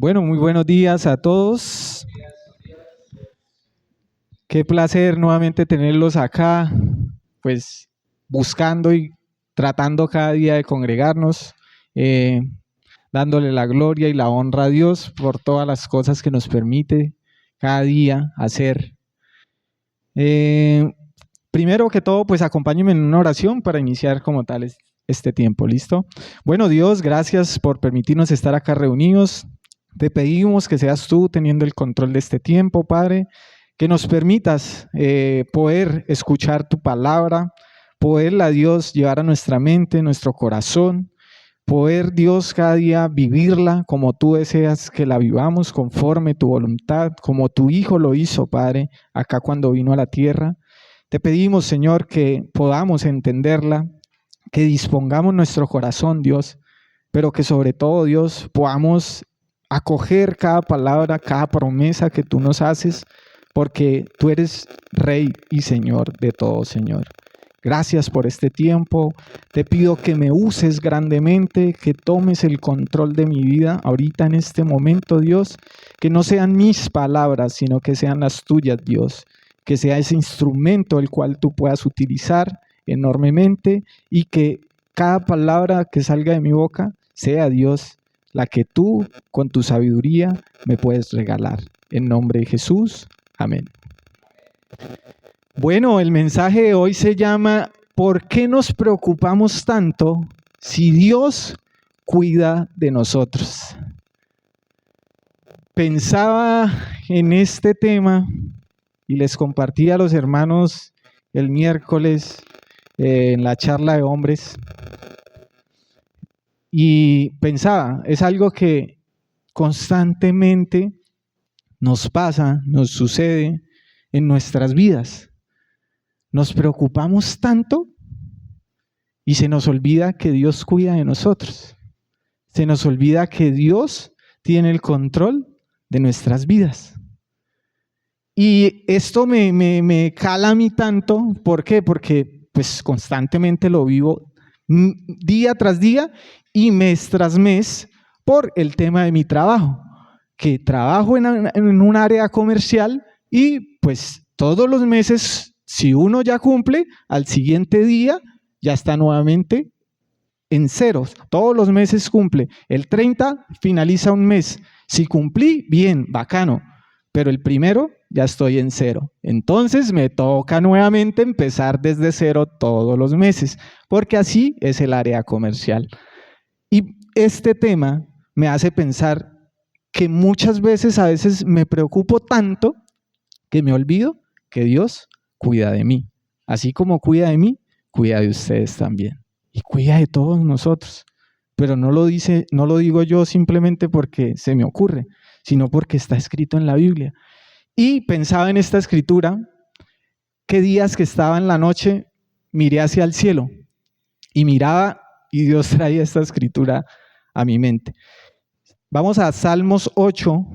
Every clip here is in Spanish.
Bueno, muy buenos días a todos. Qué placer nuevamente tenerlos acá, pues buscando y tratando cada día de congregarnos, eh, dándole la gloria y la honra a Dios por todas las cosas que nos permite cada día hacer. Primero que todo, pues acompáñenme en una oración para iniciar como tal este tiempo, ¿listo? Bueno, Dios, gracias por permitirnos estar acá reunidos. Te pedimos que seas tú teniendo el control de este tiempo, Padre, que nos permitas poder escuchar tu palabra, poderla, Dios, llevar a nuestra mente, nuestro corazón, poder, Dios, cada día vivirla como tú deseas que la vivamos, conforme tu voluntad, como tu Hijo lo hizo, Padre, acá cuando vino a la tierra. Te pedimos, Señor, que podamos entenderla, que dispongamos nuestro corazón, Dios, pero que sobre todo, Dios, podamos acoger cada palabra, cada promesa que tú nos haces, porque tú eres Rey y Señor de todo, Señor. Gracias por este tiempo. Te pido que me uses grandemente, que tomes el control de mi vida ahorita en este momento, Dios. Que no sean mis palabras, sino que sean las tuyas, Dios. Que sea ese instrumento el cual tú puedas utilizar enormemente y que cada palabra que salga de mi boca sea, Dios, la que tú con tu sabiduría me puedes regalar. En nombre de Jesús, amén. Bueno, el mensaje de hoy se llama ¿por qué nos preocupamos tanto si Dios cuida de nosotros? Pensaba en este tema y les compartí a los hermanos el miércoles en la charla de hombres y pensaba, es algo que constantemente nos pasa, nos sucede en nuestras vidas. Nos preocupamos tanto y se nos olvida que Dios cuida de nosotros. Se nos olvida que Dios tiene el control de nuestras vidas. Y esto me cala a mí tanto. ¿Por qué? Porque pues constantemente lo vivo día tras día y mes tras mes por el tema de mi trabajo. Que trabajo en un área comercial y pues todos los meses, si uno ya cumple, al siguiente día ya está nuevamente en ceros. Todos los meses cumple. El 30 finaliza un mes. Si cumplí, bien, bacano. Pero el primero ya estoy en cero. Entonces me toca nuevamente empezar desde cero todos los meses, porque así es el área comercial. Y este tema me hace pensar que muchas veces, a veces me preocupo tanto que me olvido que Dios cuida de mí. Así como cuida de mí, cuida de ustedes también. Y cuida de todos nosotros. Pero no lo digo yo simplemente porque se me ocurre, sino porque está escrito en la Biblia. Y pensaba en esta escritura, que días que estaba en la noche, miré hacia el cielo y miraba y Dios traía esta escritura a mi mente. Vamos a Salmos 8,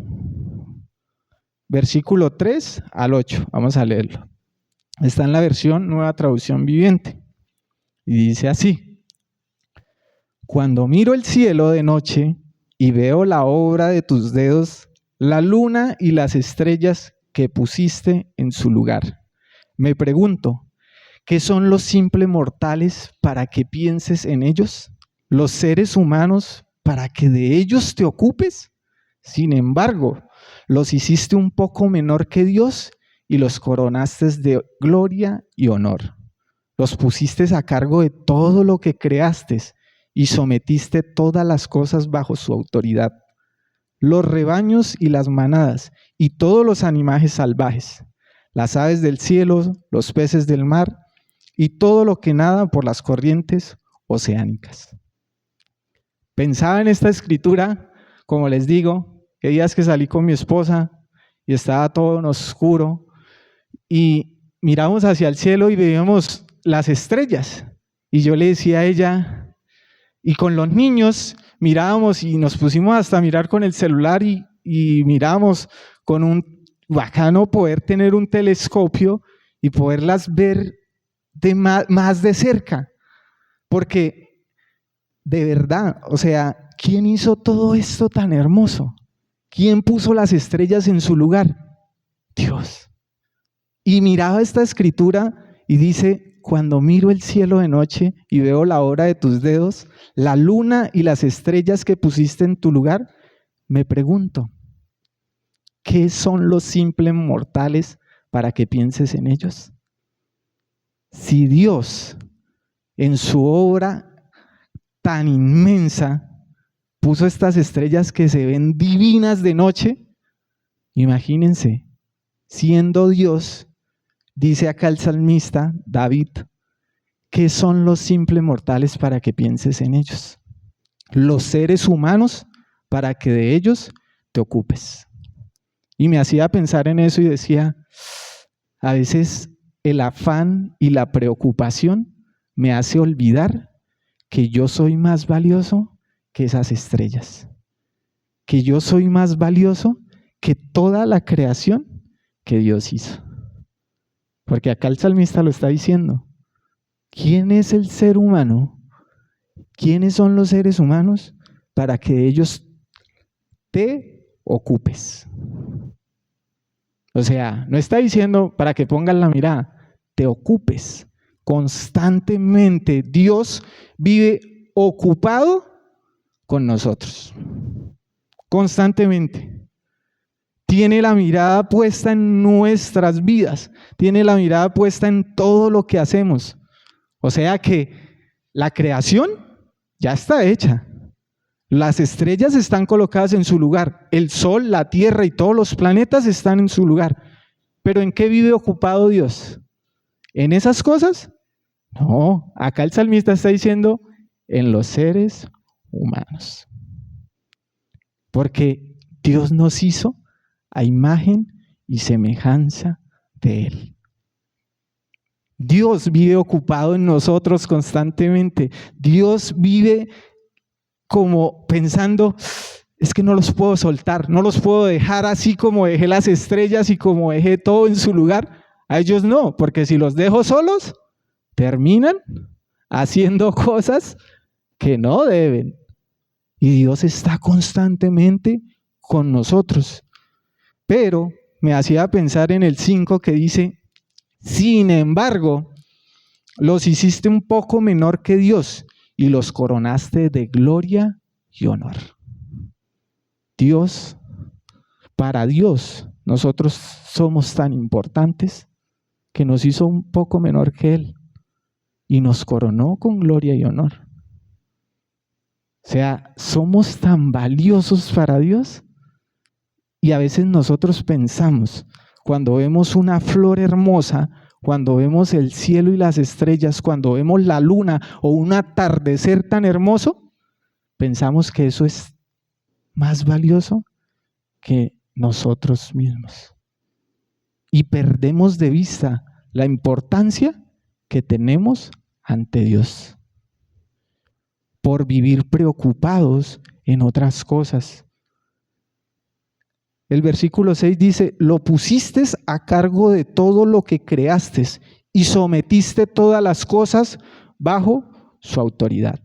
versículo 3 al 8. Vamos a leerlo. Está en la versión Nueva Traducción Viviente. Y dice así: cuando miro el cielo de noche y veo la obra de tus dedos, la luna y las estrellas que pusiste en su lugar, me pregunto, ¿qué son los simples mortales para que pienses en ellos? ¿Los seres humanos para que de ellos te ocupes? Sin embargo, los hiciste un poco menor que Dios y los coronaste de gloria y honor. Los pusiste a cargo de todo lo que creaste y sometiste todas las cosas bajo su autoridad. Los rebaños y las manadas y todos los animales salvajes, las aves del cielo, los peces del mar y todo lo que nada por las corrientes oceánicas. Pensaba en esta escritura, como les digo, que días que salí con mi esposa y estaba todo en oscuro y miramos hacia el cielo y veíamos las estrellas. Y yo le decía a ella, y con los niños mirábamos y nos pusimos hasta a mirar con el celular y mirábamos con un bacano poder tener un telescopio y poderlas ver más de cerca. Porque de verdad, o sea, ¿quién hizo todo esto tan hermoso? ¿Quién puso las estrellas en su lugar? Dios. Y miraba esta escritura y dice, cuando miro el cielo de noche y veo la obra de tus dedos, la luna y las estrellas que pusiste en tu lugar, me pregunto, ¿qué son los simples mortales para que pienses en ellos? Si Dios en su obra tan inmensa puso estas estrellas que se ven divinas de noche, imagínense, siendo Dios, dice acá el salmista David, ¿qué son los simples mortales para que pienses en ellos? Los seres humanos para que de ellos te ocupes. Y me hacía pensar en eso y decía, a veces el afán y la preocupación me hace olvidar que yo soy más valioso que esas estrellas, que yo soy más valioso que toda la creación que Dios hizo. Porque acá el salmista lo está diciendo. ¿Quién es el ser humano? ¿Quiénes son los seres humanos para que ellos te ocupes? O sea, no está diciendo para que pongas la mirada, te ocupes. Constantemente Dios vive ocupado con nosotros. Constantemente. Tiene la mirada puesta en nuestras vidas. Tiene la mirada puesta en todo lo que hacemos. O sea que la creación ya está hecha. Las estrellas están colocadas en su lugar. El sol, la tierra y todos los planetas están en su lugar. ¿Pero en qué vive ocupado Dios? ¿En esas cosas? No, acá el salmista está diciendo en los seres humanos. Porque Dios nos hizo a imagen y semejanza de Él. Dios vive ocupado en nosotros constantemente. Dios vive como pensando, es que no los puedo soltar, no los puedo dejar así como dejé las estrellas y como dejé todo en su lugar. A ellos no, porque si los dejo solos, terminan haciendo cosas que no deben. Y Dios está constantemente con nosotros. Pero me hacía pensar en el 5 que dice, sin embargo, los hiciste un poco menor que Dios y los coronaste de gloria y honor. Dios, para Dios, nosotros somos tan importantes que nos hizo un poco menor que Él y nos coronó con gloria y honor. O sea, somos tan valiosos para Dios y a veces nosotros pensamos, cuando vemos una flor hermosa, cuando vemos el cielo y las estrellas, cuando vemos la luna o un atardecer tan hermoso, pensamos que eso es más valioso que nosotros mismos. Y perdemos de vista la importancia que tenemos ante Dios por vivir preocupados en otras cosas. El versículo 6 dice, lo pusiste a cargo de todo lo que creaste y sometiste todas las cosas bajo su autoridad.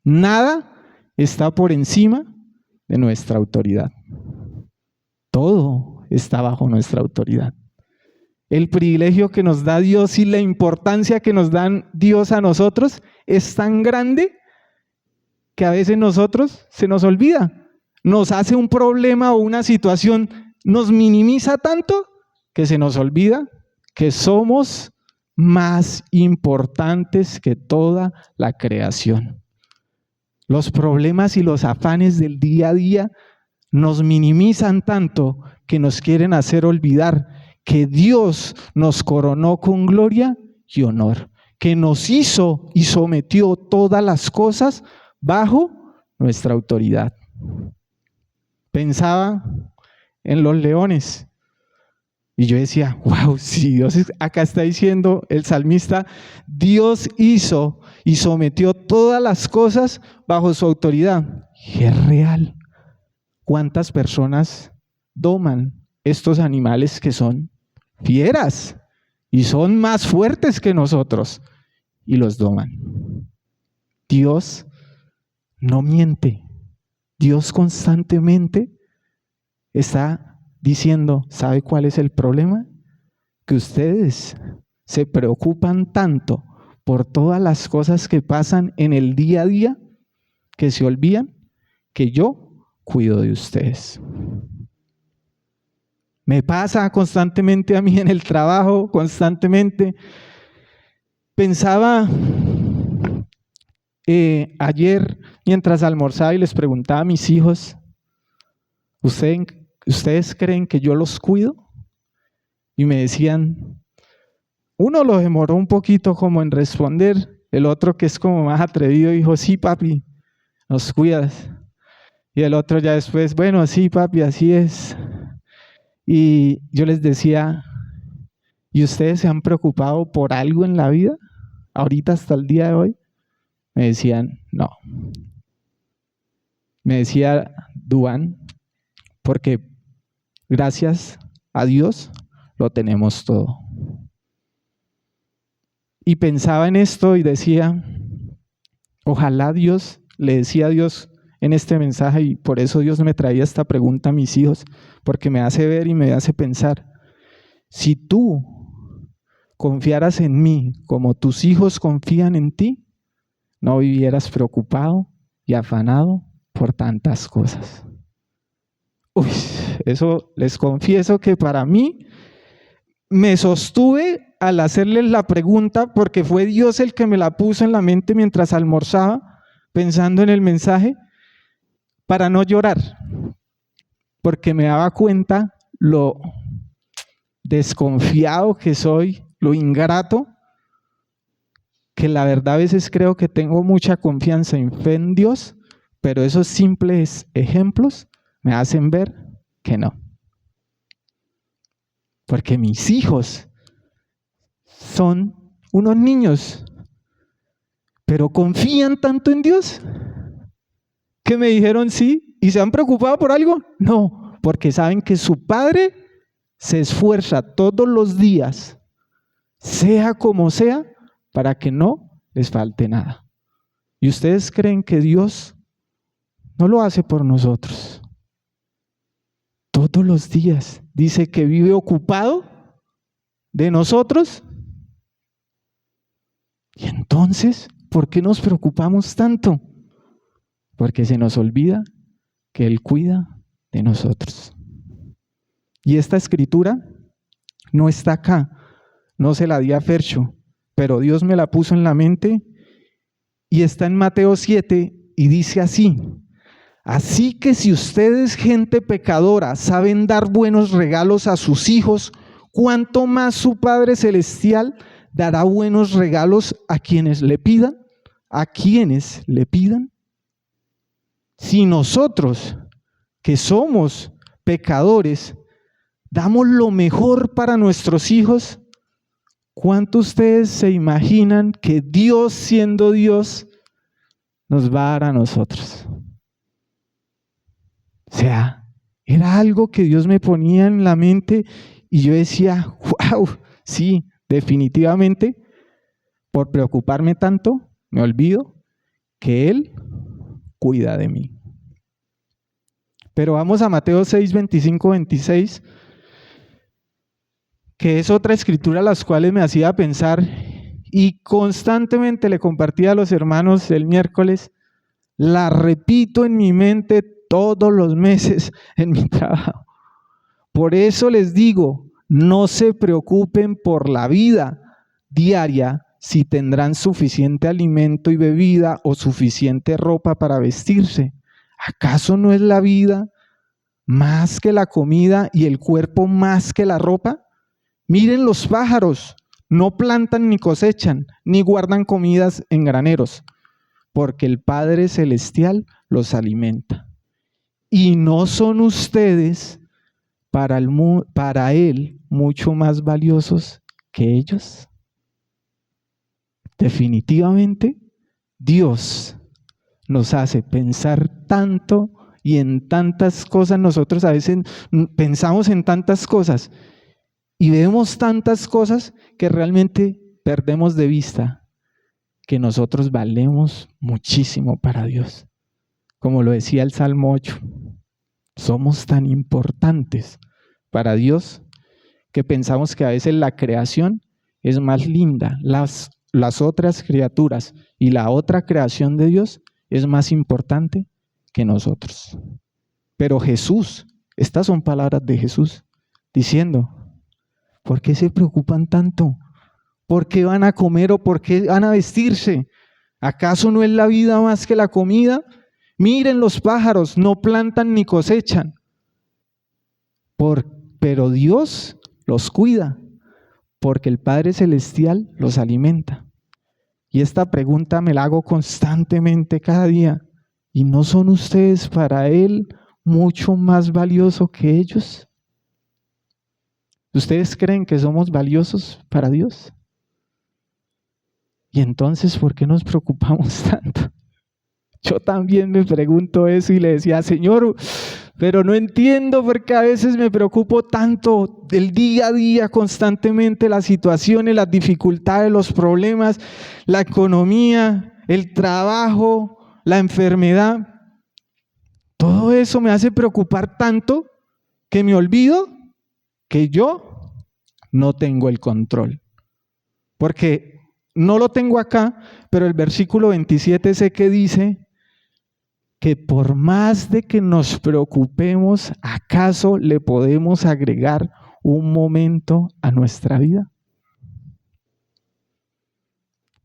Nada está por encima de nuestra autoridad. Todo está bajo nuestra autoridad. El privilegio que nos da Dios y la importancia que nos da Dios a nosotros es tan grande que a veces nosotros se nos olvida. Nos hace un problema o una situación, nos minimiza tanto que se nos olvida que somos más importantes que toda la creación. Los problemas y los afanes del día a día nos minimizan tanto que nos quieren hacer olvidar que Dios nos coronó con gloria y honor, que nos hizo y sometió todas las cosas bajo nuestra autoridad. Pensaba en los leones y yo decía, wow, si Dios acá está diciendo el salmista, Dios hizo y sometió todas las cosas bajo su autoridad. Y es real. ¿Cuántas personas doman estos animales que son fieras y son más fuertes que nosotros y los doman? Dios no miente. Dios constantemente está diciendo, ¿sabe cuál es el problema? Que ustedes se preocupan tanto por todas las cosas que pasan en el día a día que se olvidan que yo cuido de ustedes. Me pasa constantemente a mí en el trabajo, constantemente. Pensaba ayer mientras almorzaba y les preguntaba a mis hijos, ¿ustedes creen que yo los cuido? Y me decían, uno lo demoró un poquito como en responder, el otro que es como más atrevido dijo, sí papi, nos cuidas. Y el otro ya después, bueno, sí papi, así es. Y yo les decía, ¿y ustedes se han preocupado por algo en la vida? Ahorita hasta el día de hoy. Me decían, no. Me decía Duan, porque gracias a Dios lo tenemos todo. Y pensaba en esto y decía, ojalá Dios, le decía a Dios en este mensaje, y por eso Dios me traía esta pregunta a mis hijos, porque me hace ver y me hace pensar, si tú confiaras en mí como tus hijos confían en ti, no vivieras preocupado y afanado por tantas cosas. Uy, eso les confieso que para mí me sostuve al hacerles la pregunta porque fue Dios el que me la puso en la mente mientras almorzaba, pensando en el mensaje, para no llorar, porque me daba cuenta lo desconfiado que soy, lo ingrato, que la verdad a veces creo que tengo mucha confianza y fe en Dios, pero esos simples ejemplos me hacen ver que no. Porque mis hijos son unos niños, pero confían tanto en Dios que me dijeron sí y se han preocupado por algo. No, porque saben que su padre se esfuerza todos los días, sea como sea, para que no les falte nada. ¿Y ustedes creen que Dios no lo hace por nosotros? Todos los días dice que vive ocupado de nosotros. Y entonces, ¿por qué nos preocupamos tanto? Porque se nos olvida que Él cuida de nosotros. Y esta escritura no está acá, no se la di a Fercho, pero Dios me la puso en la mente y está en Mateo 7 y dice así: así que si ustedes, gente pecadora, saben dar buenos regalos a sus hijos, ¿cuánto más su Padre Celestial dará buenos regalos a quienes le pidan? ¿A quienes le pidan? Si nosotros, que somos pecadores, damos lo mejor para nuestros hijos, ¿cuánto ustedes se imaginan que Dios, siendo Dios, nos va a dar a nosotros? O sea, era algo que Dios me ponía en la mente y yo decía, wow, sí, definitivamente, por preocuparme tanto, me olvido que Él cuida de mí. Pero vamos a Mateo 6, 25, 26, que es otra escritura a las cuales me hacía pensar y constantemente le compartía a los hermanos el miércoles, la repito en mi mente todos los meses en mi trabajo. Por eso les digo, no se preocupen por la vida diaria, si tendrán suficiente alimento y bebida o suficiente ropa para vestirse. ¿Acaso no es la vida más que la comida y el cuerpo más que la ropa? Miren los pájaros, no plantan ni cosechan, ni guardan comidas en graneros, porque el Padre Celestial los alimenta. ¿Y no son ustedes para Él mucho más valiosos que ellos? Definitivamente, Dios nos hace pensar tanto y en tantas cosas. Nosotros a veces pensamos en tantas cosas y vemos tantas cosas que realmente perdemos de vista que nosotros valemos muchísimo para Dios. Como lo decía el Salmo 8, Somos tan importantes para Dios que pensamos que a veces la creación es más linda, las otras criaturas y la otra creación de Dios es más importante que nosotros. Pero Jesús, estas son palabras de Jesús, diciendo, ¿por qué se preocupan tanto? ¿Por qué van a comer o por qué van a vestirse? ¿Acaso no es la vida más que la comida? Miren los pájaros, no plantan ni cosechan, pero Dios los cuida, porque el Padre Celestial los alimenta. Y esta pregunta me la hago constantemente cada día. ¿Y no son ustedes para Él mucho más valiosos que ellos? ¿Ustedes creen que somos valiosos para Dios? Y entonces, ¿por qué nos preocupamos tanto? Yo también me pregunto eso y le decía, Señor, pero no entiendo por qué a veces me preocupo tanto del día a día, constantemente, las situaciones, las dificultades, los problemas, la economía, el trabajo, la enfermedad. Todo eso me hace preocupar tanto que me olvido que yo no tengo el control. Porque no lo tengo acá, pero el versículo 27 sé que dice que por más de que nos preocupemos, ¿acaso le podemos agregar un momento a nuestra vida?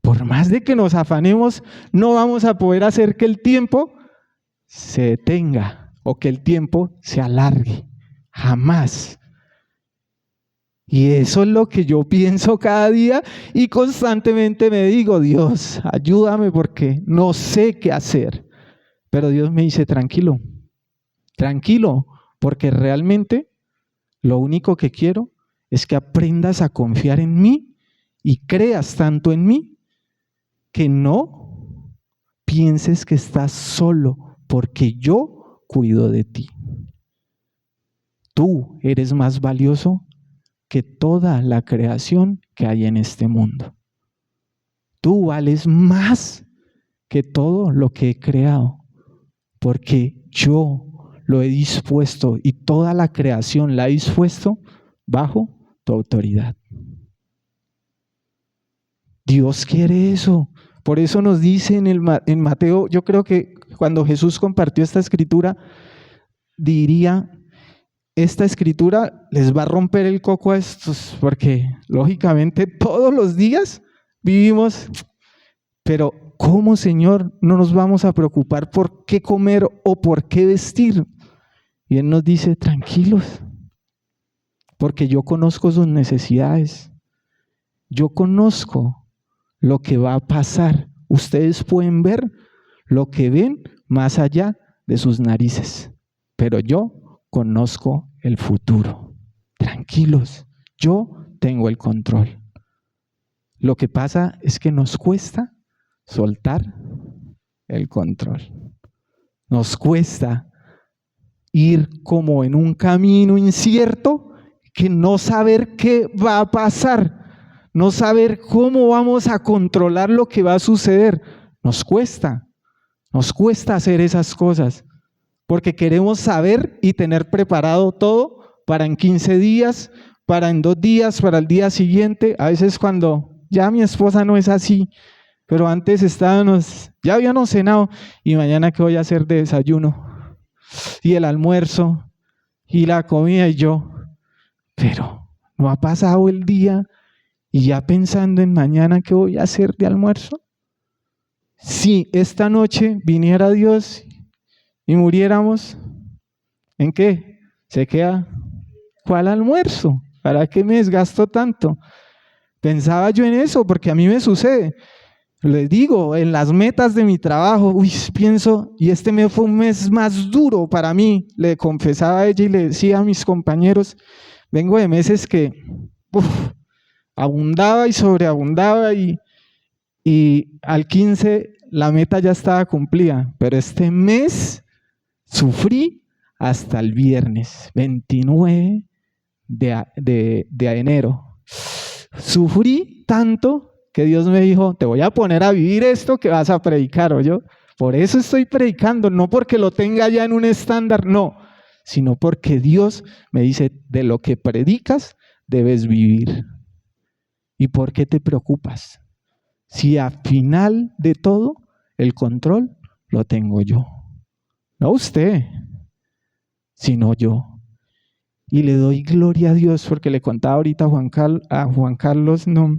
Por más de que nos afanemos, no vamos a poder hacer que el tiempo se detenga o que el tiempo se alargue. Jamás. Y eso es lo que yo pienso cada día y constantemente me digo, Dios, ayúdame porque no sé qué hacer. Pero Dios me dice, tranquilo, tranquilo, porque realmente lo único que quiero es que aprendas a confiar en mí y creas tanto en mí que no pienses que estás solo, porque yo cuido de ti. Tú eres más valioso que toda la creación que hay en este mundo. Tú vales más que todo lo que he creado, porque yo lo he dispuesto y toda la creación la he dispuesto bajo tu autoridad. Dios quiere eso. Por eso nos dice en Mateo, yo creo que cuando Jesús compartió esta escritura, diría, esta escritura les va a romper el coco a estos, porque lógicamente todos los días vivimos, pero ¿cómo, Señor, no nos vamos a preocupar por qué comer o por qué vestir? Y Él nos dice, tranquilos, porque yo conozco sus necesidades. Yo conozco lo que va a pasar. Ustedes pueden ver lo que ven más allá de sus narices, pero yo conozco el futuro. Tranquilos, yo tengo el control. Lo que pasa es que nos cuesta soltar el control. Nos cuesta ir como en un camino incierto, que no saber qué va a pasar, no saber cómo vamos a controlar lo que va a suceder. Nos cuesta hacer esas cosas, porque queremos saber y tener preparado todo para en 15 días, para en 2 días, para el día siguiente. A veces cuando ya mi esposa no es así, pero antes ya habíamos cenado y mañana qué voy a hacer de desayuno y el almuerzo y la comida y yo, pero no ha pasado el día y ya pensando en mañana qué voy a hacer de almuerzo. Si esta noche viniera Dios y muriéramos, ¿en qué? Se queda, ¿cuál almuerzo? ¿Para qué me desgasto tanto? Pensaba yo en eso porque a mí me sucede. Les digo, en las metas de mi trabajo, pienso, y este mes fue un mes más duro para mí. Le confesaba a ella y le decía a mis compañeros, vengo de meses que abundaba y sobreabundaba y al 15 la meta ya estaba cumplida, pero este mes sufrí hasta el viernes 29 de enero. Sufrí tanto que Dios me dijo, te voy a poner a vivir esto que vas a predicar, ¿oyó? Por eso estoy predicando, no porque lo tenga ya en un estándar, no, sino porque Dios me dice, de lo que predicas debes vivir. ¿Y por qué te preocupas? Si al final de todo el control lo tengo yo. No usted, sino yo. Y le doy gloria a Dios porque le contaba ahorita a Juan Carlos, no,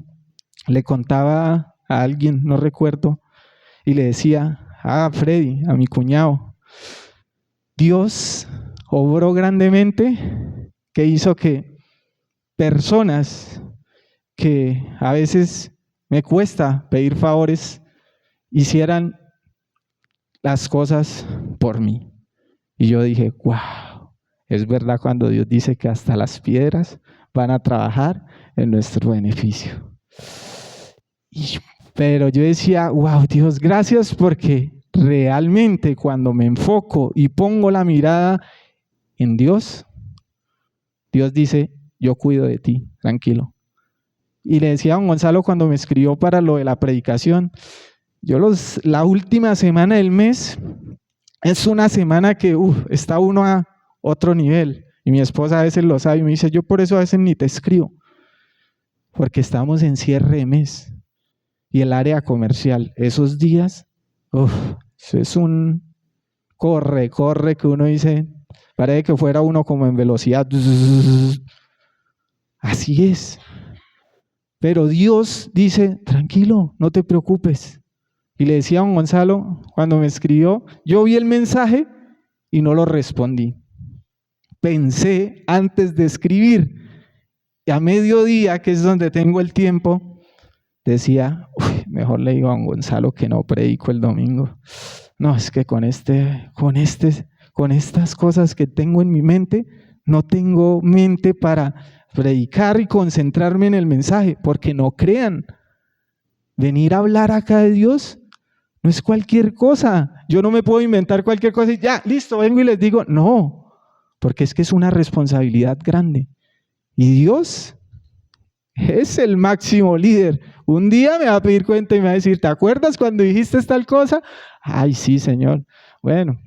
le contaba a alguien, no recuerdo, y le decía, Freddy, a mi cuñado, Dios obró grandemente que hizo que personas que a veces me cuesta pedir favores hicieran las cosas por mí. Y yo dije, wow, es verdad cuando Dios dice que hasta las piedras van a trabajar en nuestro beneficio. Pero yo decía, wow, Dios, gracias porque realmente cuando me enfoco y pongo la mirada en Dios, Dios dice, yo cuido de ti, tranquilo. Y le decía a don Gonzalo cuando me escribió para lo de la predicación, la última semana del mes es una semana que está uno a otro nivel. Y mi esposa a veces lo sabe y me dice, yo por eso a veces ni te escribo, porque estamos en cierre de mes. Y el área comercial, esos días, eso es un corre, que uno dice, parece que fuera uno como en velocidad. Así es. Pero Dios dice, tranquilo, no te preocupes. Y le decía a don Gonzalo, cuando me escribió, yo vi el mensaje y no lo respondí. Pensé antes de escribir. Y a mediodía, que es donde tengo el tiempo, decía, mejor le digo a don Gonzalo que no predico el domingo. No, es que con estas cosas que tengo en mi mente, no tengo mente para predicar y concentrarme en el mensaje, porque no crean, venir a hablar acá de Dios no es cualquier cosa. Yo no me puedo inventar cualquier cosa y ya, listo, vengo y les digo, no, porque es que es una responsabilidad grande. Y Dios es el máximo líder. Un día me va a pedir cuenta y me va a decir, ¿te acuerdas cuando dijiste tal cosa? Ay, sí, Señor. Bueno,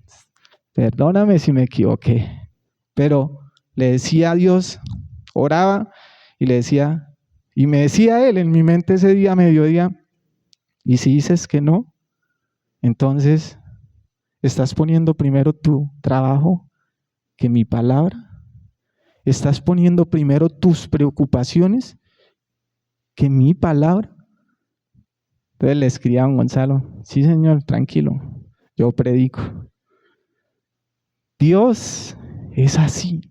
perdóname si me equivoqué. Pero le decía a Dios, oraba y le decía, y me decía él en mi mente ese día, mediodía, y si dices que no, entonces estás poniendo primero tu trabajo que mi palabra. Estás poniendo primero tus preocupaciones que mi palabra. Entonces le escribí a don Gonzalo, sí señor, tranquilo, yo predico. Dios es así,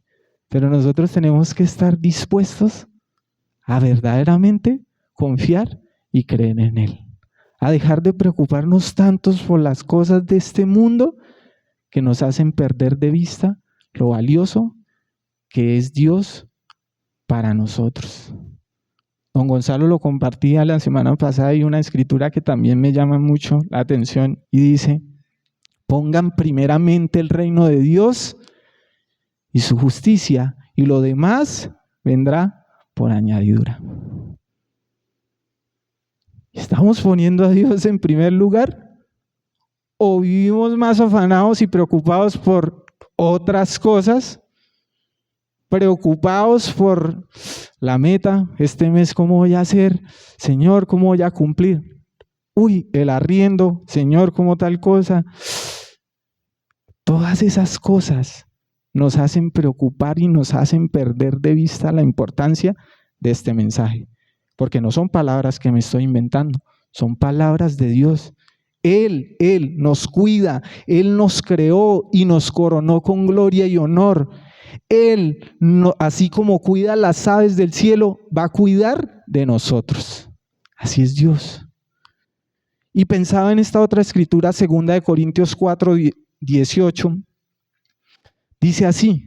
pero nosotros tenemos que estar dispuestos a verdaderamente confiar y creer en Él. A dejar de preocuparnos tantos por las cosas de este mundo que nos hacen perder de vista lo valioso que es Dios para nosotros. Don Gonzalo lo compartía la semana pasada y una escritura que también me llama mucho la atención y dice, pongan primeramente el reino de Dios y su justicia y lo demás vendrá por añadidura. ¿Estamos poniendo a Dios en primer lugar? ¿O vivimos más afanados y preocupados por otras cosas? Preocupados por la meta, este mes, ¿cómo voy a hacer? Señor, ¿cómo voy a cumplir? El arriendo, Señor, ¿cómo tal cosa? Todas esas cosas nos hacen preocupar y nos hacen perder de vista la importancia de este mensaje, porque no son palabras que me estoy inventando, son palabras de Dios. Él nos cuida, Él nos creó y nos coronó con gloria y honor. Él, así como cuida las aves del cielo, va a cuidar de nosotros. Así es Dios. Y pensaba en esta otra escritura, 2 Corintios 4:18, dice así,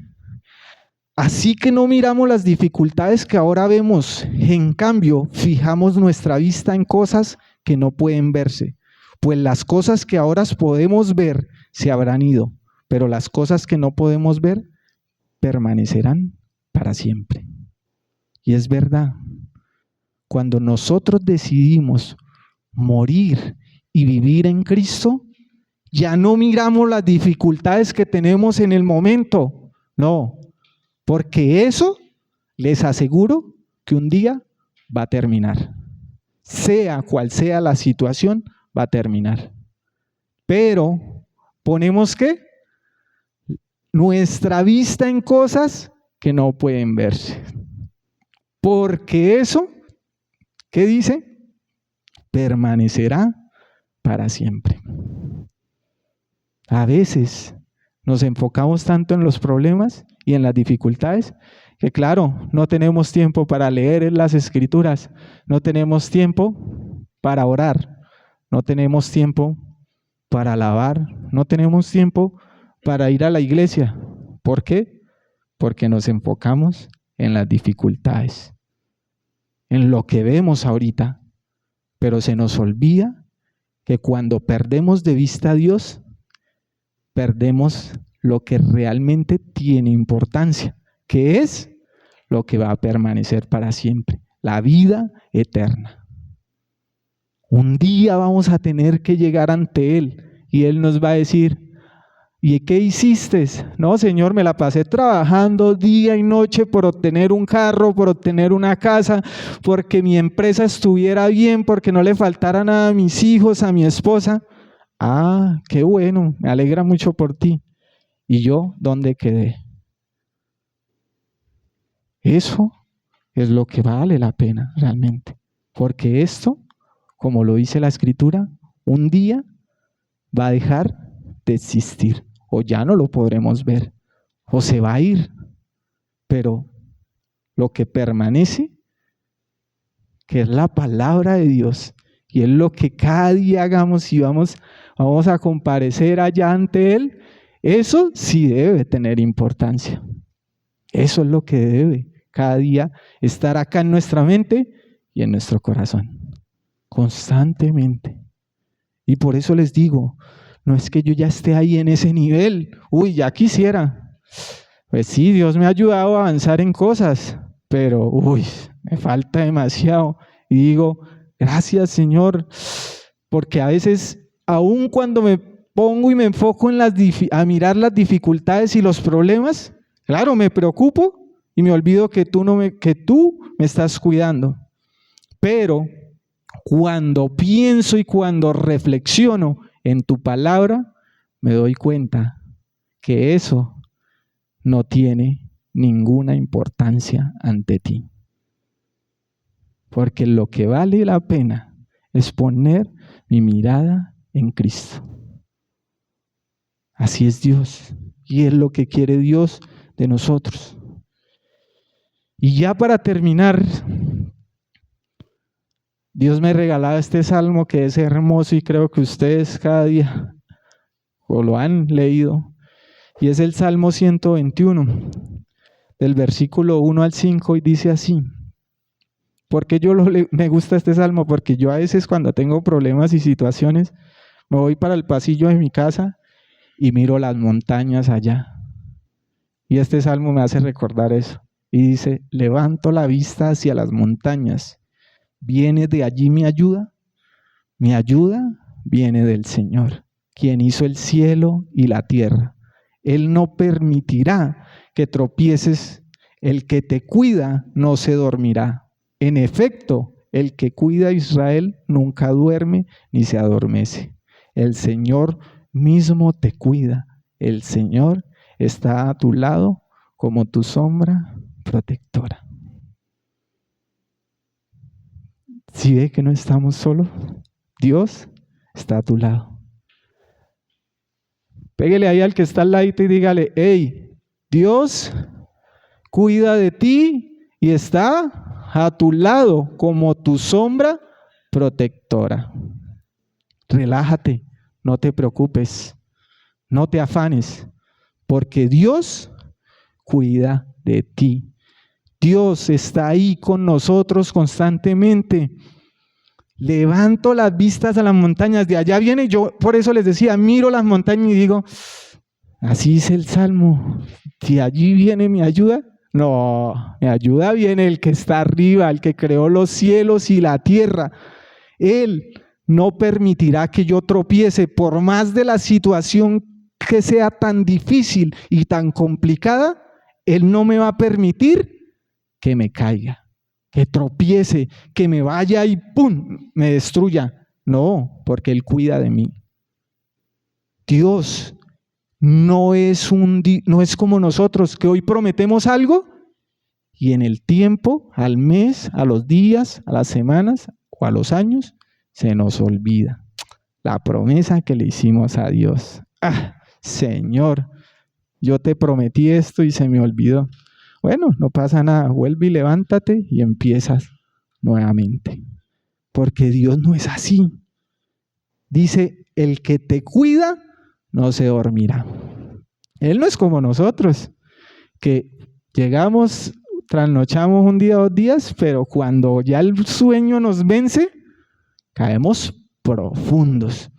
así que no miramos las dificultades que ahora vemos, en cambio fijamos nuestra vista en cosas que no pueden verse, pues las cosas que ahora podemos ver se habrán ido, pero las cosas que no podemos ver permanecerán para siempre. Y es verdad, cuando nosotros decidimos morir y vivir en Cristo, ya no miramos las dificultades que tenemos en el momento, No, porque eso les aseguro que un día va a terminar. Sea cual sea la situación, va a terminar. Pero ponemos ¿qué? Nuestra vista en cosas que no pueden verse. Porque eso, ¿qué dice? Permanecerá para siempre. A veces nos enfocamos tanto en los problemas y en las dificultades que claro, no tenemos tiempo para leer las Escrituras, no tenemos tiempo para orar, no tenemos tiempo para alabar, no tenemos tiempo para ir a la iglesia. ¿Por qué? Porque nos enfocamos en las dificultades, en lo que vemos ahorita, pero se nos olvida que cuando perdemos de vista a Dios, perdemos lo que realmente tiene importancia, que es lo que va a permanecer para siempre, la vida eterna. Un día vamos a tener que llegar ante Él y Él nos va a decir, ¿y qué hiciste? No, Señor, me la pasé trabajando día y noche por obtener un carro, por obtener una casa, porque mi empresa estuviera bien, porque no le faltara nada a mis hijos, a mi esposa. Ah, qué bueno, me alegra mucho por ti. ¿Y yo dónde quedé? Eso es lo que vale la pena realmente, porque esto, como lo dice la Escritura, un día va a dejar de existir, o ya no lo podremos ver, o se va a ir, pero lo que permanece, que es la palabra de Dios, y es lo que cada día hagamos y vamos a comparecer allá ante Él, eso sí debe tener importancia. Eso es lo que debe cada día estar acá en nuestra mente y en nuestro corazón, constantemente. Y por eso les digo, no es que yo ya esté ahí en ese nivel, uy, ya quisiera. Pues sí, Dios me ha ayudado a avanzar en cosas, pero uy, me falta demasiado. Y digo, gracias Señor, porque a veces, aun cuando me pongo y me enfoco en a mirar las dificultades y los problemas, claro, me preocupo y me olvido que tú me estás cuidando. Pero cuando pienso y cuando reflexiono en tu palabra, me doy cuenta que eso no tiene ninguna importancia ante ti. Porque lo que vale la pena es poner mi mirada en Cristo. Así es Dios, y es lo que quiere Dios de nosotros. Y ya para terminar, Dios me regalaba este salmo que es hermoso y creo que ustedes cada día o lo han leído, y es el Salmo 121, del versículo 1 al 5, y dice así. ¿Por qué me gusta este salmo? Porque yo a veces cuando tengo problemas y situaciones, me voy para el pasillo de mi casa y miro las montañas allá. Y este salmo me hace recordar eso. Y dice, levanto la vista hacia las montañas. ¿Viene de allí mi ayuda? Mi ayuda viene del Señor, quien hizo el cielo y la tierra. Él no permitirá que tropieces. El que te cuida no se dormirá. En efecto, el que cuida a Israel nunca duerme ni se adormece. El Señor mismo te cuida. El Señor está a tu lado como tu sombra protectora. Si ve que no estamos solos, Dios está a tu lado. Pégale ahí al que está al ladito y dígale, hey, Dios cuida de ti y está a tu lado como tu sombra protectora. Relájate, no te preocupes, no te afanes, porque Dios cuida de ti. Dios está ahí con nosotros constantemente. Levanto las vistas a las montañas, de allá viene, yo por eso les decía, miro las montañas y digo, así dice el Salmo, si allí viene mi ayuda, no, mi ayuda viene el que está arriba, el que creó los cielos y la tierra. Él no permitirá que yo tropiece por más de la situación que sea tan difícil y tan complicada, Él no me va a permitir que me caiga, que tropiece, que me vaya y ¡pum!, me destruya. No, porque Él cuida de mí. Dios no es como nosotros, que hoy prometemos algo y en el tiempo, al mes, a los días, a las semanas o a los años, se nos olvida la promesa que le hicimos a Dios. Señor, yo te prometí esto y se me olvidó. Bueno, no pasa nada, vuelve y levántate y empiezas nuevamente. Porque Dios no es así. Dice, el que te cuida no se dormirá. Él no es como nosotros, que llegamos, trasnochamos un día, 2 días, pero cuando ya el sueño nos vence, caemos profundos.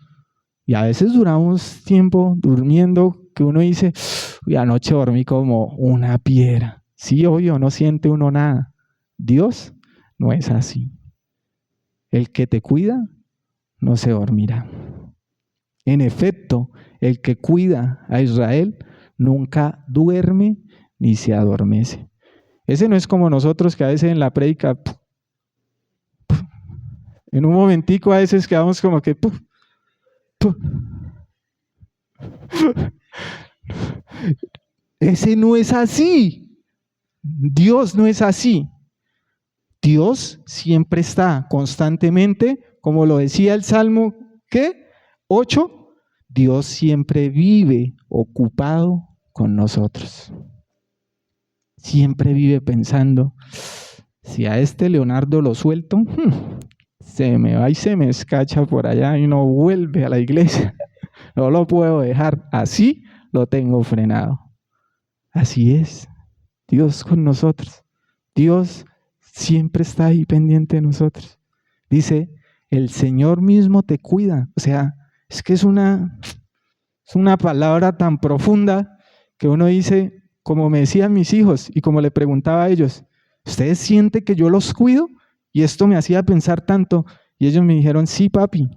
Y a veces duramos tiempo durmiendo que uno dice, uy, anoche dormí como una piedra. Sí, obvio, no siente uno nada. Dios no es así. El que te cuida no se dormirá. En efecto, el que cuida a Israel nunca duerme ni se adormece. Ese no es como nosotros que a veces en la prédica, en un momentico a veces quedamos como que ese no es así. Dios no es así. Dios siempre está constantemente, como lo decía el Salmo, ¿qué? 8. Dios siempre vive ocupado con nosotros. Siempre vive pensando, si a este Leonardo lo suelto, se me va y se me escacha por allá y no vuelve a la iglesia. No lo puedo dejar. Así lo tengo frenado. Así es. Dios con nosotros. Dios siempre está ahí pendiente de nosotros. Dice, el Señor mismo te cuida. O sea, es que es una palabra tan profunda que uno dice, como me decían mis hijos y como le preguntaba a ellos, ¿ustedes sienten que yo los cuido? Y esto me hacía pensar tanto. Y ellos me dijeron, sí, papi.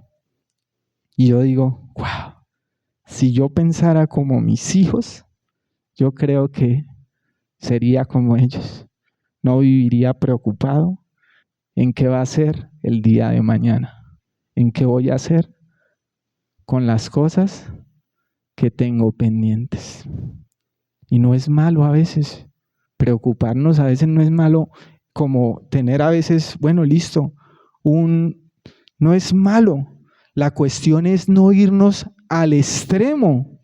Y yo digo, wow, si yo pensara como mis hijos, yo creo que sería como ellos. No viviría preocupado en qué va a ser el día de mañana, en qué voy a hacer con las cosas que tengo pendientes. Y no es malo a veces, preocuparnos a veces no es malo, como tener a veces, bueno, listo, no es malo. La cuestión es no irnos al extremo,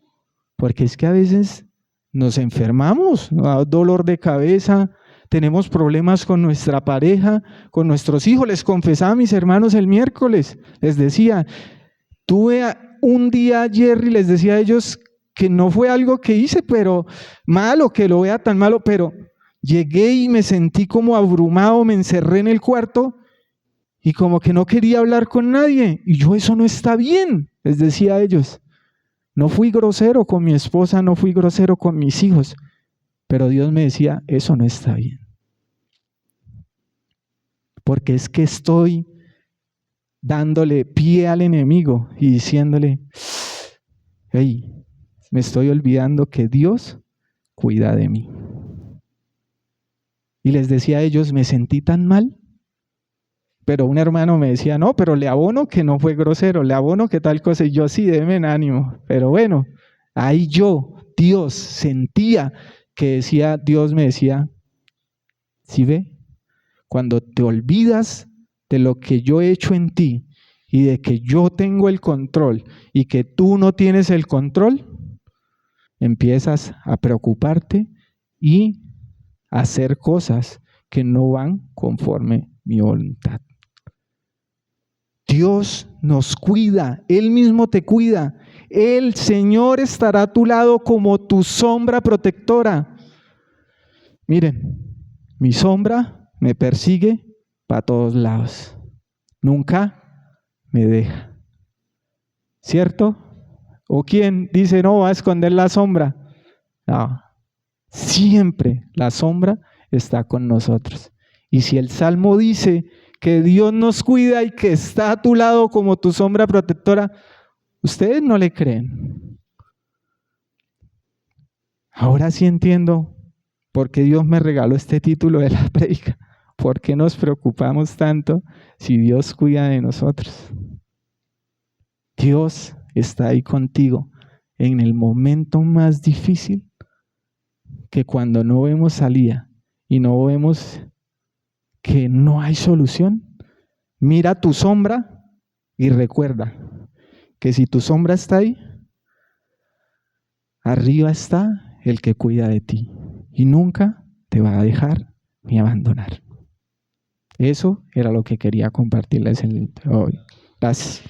porque es que a veces nos enfermamos, nos da dolor de cabeza, tenemos problemas con nuestra pareja, con nuestros hijos. Les confesaba a mis hermanos el miércoles, les decía, tuve un día ayer y les decía a ellos que no fue algo que hice, pero malo, que lo vea tan malo, pero llegué y me sentí como abrumado, me encerré en el cuarto y como que no quería hablar con nadie. Y yo, eso no está bien, les decía a ellos. No fui grosero con mi esposa, no fui grosero con mis hijos, pero Dios me decía, eso no está bien. Porque es que estoy dándole pie al enemigo y diciéndole, hey, me estoy olvidando que Dios cuida de mí. Y les decía a ellos, me sentí tan mal, pero un hermano me decía, no, pero le abono que no fue grosero, le abono que tal cosa, y yo sí, denme en ánimo, pero bueno, ahí yo, Dios, sentía que decía, Dios me decía, ¿sí ve? Cuando te olvidas de lo que yo he hecho en ti y de que yo tengo el control y que tú no tienes el control, empiezas a preocuparte y a hacer cosas que no van conforme mi voluntad. Dios nos cuida, Él mismo te cuida. El Señor estará a tu lado como tu sombra protectora. Miren, mi sombra me persigue para todos lados. Nunca me deja. ¿Cierto? ¿O quién dice no va a esconder la sombra? No. Siempre la sombra está con nosotros. Y si el Salmo dice que Dios nos cuida y que está a tu lado como tu sombra protectora, ustedes no le creen. Ahora sí entiendo ¿Por qué Dios me regaló este título de la prédica? ¿Por qué nos preocupamos tanto si Dios cuida de nosotros? Dios está ahí contigo en el momento más difícil, que cuando no vemos salida y no vemos que no hay solución. Mira tu sombra y recuerda que si tu sombra está ahí, arriba está el que cuida de ti y nunca te va a dejar ni abandonar. Eso era lo que quería compartirles el día de hoy. Gracias.